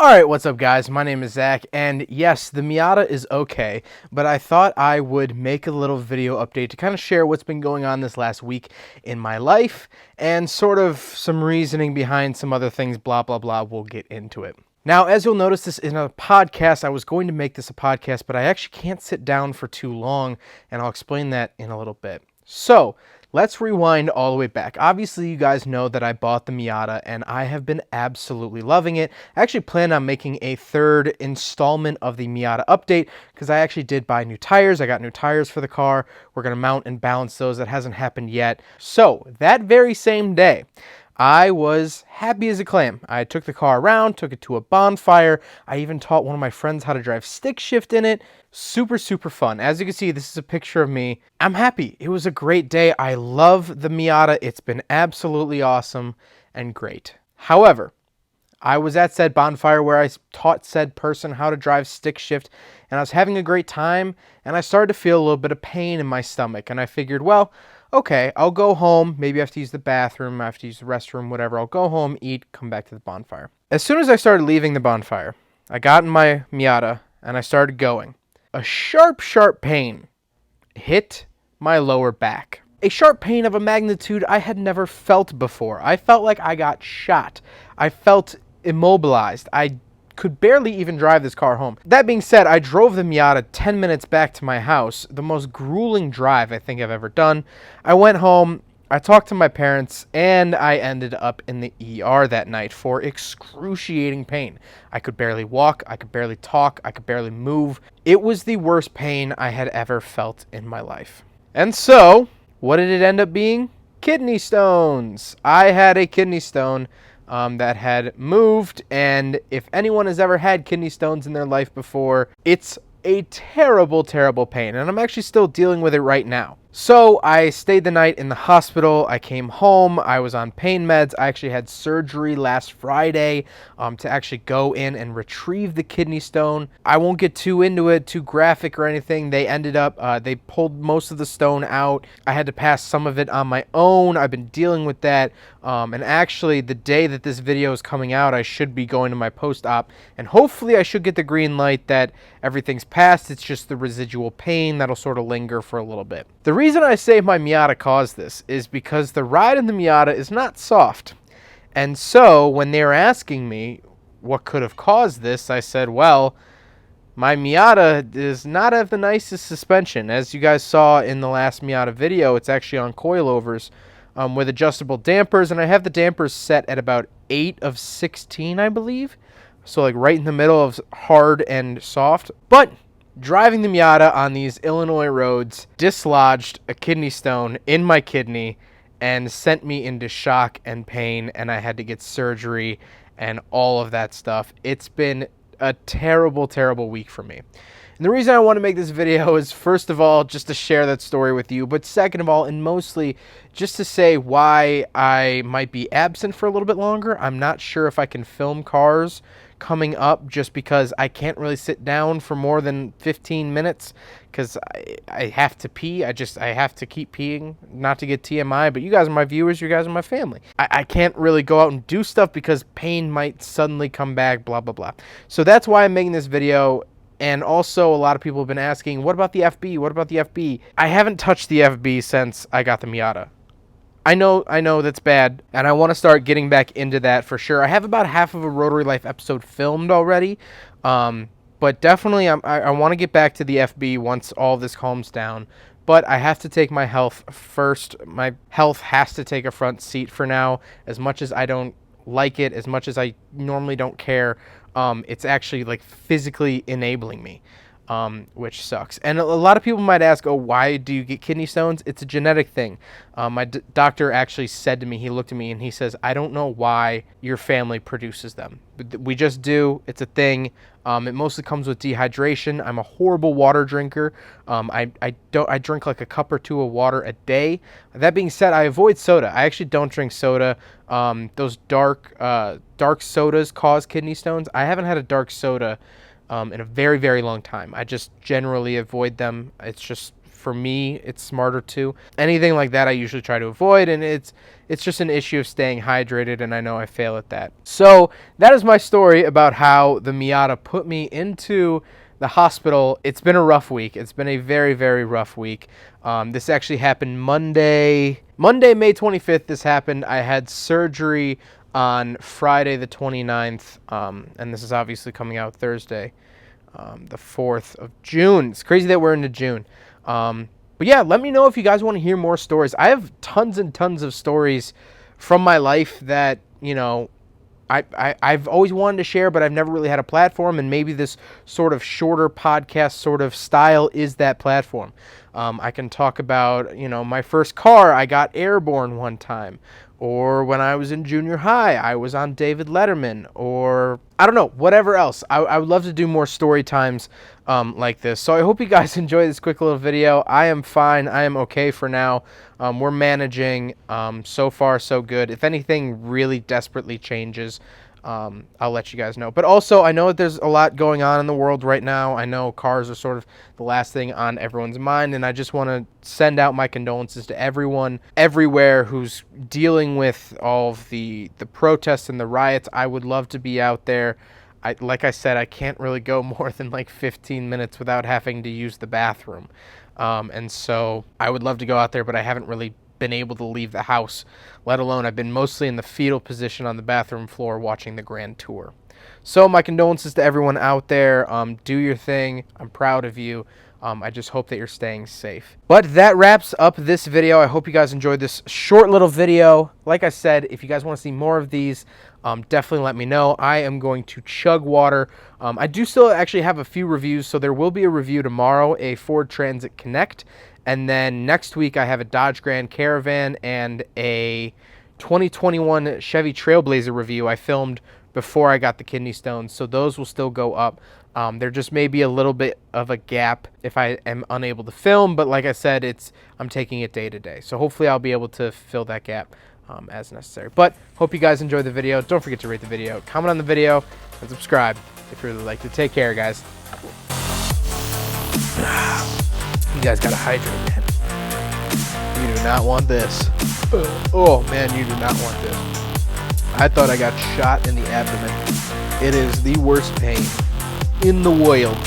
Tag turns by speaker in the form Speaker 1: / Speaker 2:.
Speaker 1: Alright, what's up guys? My name is Zach, and yes, the Miata is okay, but I thought I would make a little video update to kind of share what's been going on this last week in my life, and sort of some reasoning behind some other things, blah blah blah. We'll get into it. Now, as you'll notice, this is a podcast. I was going to make this a podcast, but I actually can't sit down for too long, and I'll explain that in a little bit. So, let's rewind all the way back. Obviously, you guys know that I bought the Miata, and I have been absolutely loving it. I actually plan on making a third installment of the Miata update, because I actually did buy new tires. I got new tires for the car. We're going to mount and balance those. That hasn't happened yet. So, that very same day, I was happy as a clam. I took the car around, took it to a bonfire. I even taught one of my friends how to drive stick shift in it. Super, super fun. As you can see, this is a picture of me. I'm happy. It was a great day. I love the Miata. It's been absolutely awesome and great. However, I was at said bonfire where I taught said person how to drive stick shift, and I was having a great time, and I started to feel a little bit of pain in my stomach, and I figured, well, okay, I'll go home. Maybe I have to use the bathroom, I have to use the restroom, whatever. I'll go home, eat, come back to the bonfire. As soon as I started leaving the bonfire, I got in my Miata, and I started going. A sharp, sharp pain hit my lower back. A sharp pain of a magnitude I had never felt before. I felt like I got shot. I felt immobilized. I could barely even drive this car home. That being said, I drove the Miata 10 minutes back to my house, the most grueling drive I think I've ever done. I went home, I talked to my parents, and I ended up in the ER that night for excruciating pain. I could barely walk, I could barely talk, I could barely move. It was the worst pain I had ever felt in my life. And so, what did it end up being? Kidney stones. I had a kidney stone that had moved, and if anyone has ever had kidney stones in their life before, it's a terrible, terrible pain, and I'm actually still dealing with it right now. So I stayed the night in the hospital. I came home. I was on pain meds. I actually had surgery last Friday to actually go in and retrieve the kidney stone. I won't get too into it, too graphic or anything. They ended up, they pulled most of the stone out. I had to pass some of it on my own. I've been dealing with that. And actually, the day that this video is coming out, I should be going to my post-op, and hopefully I should get the green light that everything's passed. It's just the residual pain that'll sort of linger for a little bit. The reason I say my Miata caused this is because the ride in the Miata is not soft. And so when they were asking me what could have caused this, I said, well, my Miata does not have the nicest suspension. As you guys saw in the last Miata video, it's actually on coilovers with adjustable dampers, and I have the dampers set at about 8 of 16, I believe. So like right in the middle of hard and soft. But driving the Miata on these Illinois roads dislodged a kidney stone in my kidney and sent me into shock and pain, and I had to get surgery and all of that stuff. It's been a terrible, terrible week for me. And the reason I want to make this video is, first of all, just to share that story with you, but second of all, and mostly, just to say why I might be absent for a little bit longer. I'm not sure if I can film cars coming up, just because I can't really sit down for more than 15 minutes because I have to pee. I have to keep peeing, not to get TMI, but you guys are my viewers, you guys are my family. I can't really go out and do stuff because pain might suddenly come back, blah, blah, blah. So that's why I'm making this video. And also, a lot of people have been asking, what about the FB? What about the FB? I haven't touched the FB since I got the Miata. I know that's bad, and I want to start getting back into that for sure. I have about half of a Rotary Life episode filmed already, but definitely I want to get back to the FB once all this calms down. But I have to take my health first. My health has to take a front seat for now. As much as I don't like it, as much as I normally don't care, it's actually like physically enabling me, which sucks. And a lot of people might ask, oh, why do you get kidney stones? It's a genetic thing. My doctor actually said to me, he looked at me and he says, I don't know why your family produces them. We just do. It's a thing. It mostly comes with dehydration. I'm a horrible water drinker. I drink like a cup or two of water a day. That being said, I avoid soda. I actually don't drink soda. Those dark sodas cause kidney stones. I haven't had a dark soda in a very, very long time. I just generally avoid them. It's just for me, it's smarter to. Anything like that I usually try to avoid, and it's just an issue of staying hydrated, and I know I fail at that. So that is my story about how the Miata put me into the hospital. It's been a rough week. It's been a very, very rough week. This actually happened Monday, May 25th. This happened. I had surgery on Friday the 29th, and this is obviously coming out Thursday, the 4th of June. It's crazy that we're into June. But yeah, let me know if you guys want to hear more stories. I have tons and tons of stories from my life that, you know, I've always wanted to share, but I've never really had a platform, and maybe this sort of shorter podcast sort of style is that platform. I can talk about, you know, my first car. I got airborne one time. Or when I was in junior high, I was on David Letterman, or I don't know, whatever else. I would love to do more story times like this. So I hope you guys enjoy this quick little video. I am fine. I am okay for now. We're managing. So far, so good. If anything really desperately changes, I'll let you guys know. But also, I know that there's a lot going on in the world right now. I know cars are sort of the last thing on everyone's mind, and I just want to send out my condolences to everyone everywhere who's dealing with all of the protests and the riots. I would love to be out there. Like I said, I can't really go more than like 15 minutes without having to use the bathroom. And so I would love to go out there, but I haven't really been able to leave the house, let alone I've been mostly in the fetal position on the bathroom floor watching the Grand Tour. So my condolences to everyone out there. Do your thing. I'm proud of you. I just hope that you're staying safe. But that wraps up this video. I hope you guys enjoyed this short little video. Like I said, if you guys want to see more of these, definitely let me know. I am going to chug water. I do still actually have a few reviews, so there will be a review tomorrow, a Ford Transit Connect. And then next week, I have a Dodge Grand Caravan and a 2021 Chevy Trailblazer review I filmed before I got the kidney stones. So those will still go up. There just may be a little bit of a gap if I am unable to film. But like I said, I'm taking it day to day. So hopefully I'll be able to fill that gap as necessary. But hope you guys enjoyed the video. Don't forget to rate the video, comment on the video, and subscribe if you really like it. Take care, guys. You guys gotta hydrate, man. You do not want this. Oh, man, you do not want this. I thought I got shot in the abdomen. It is the worst pain in the world.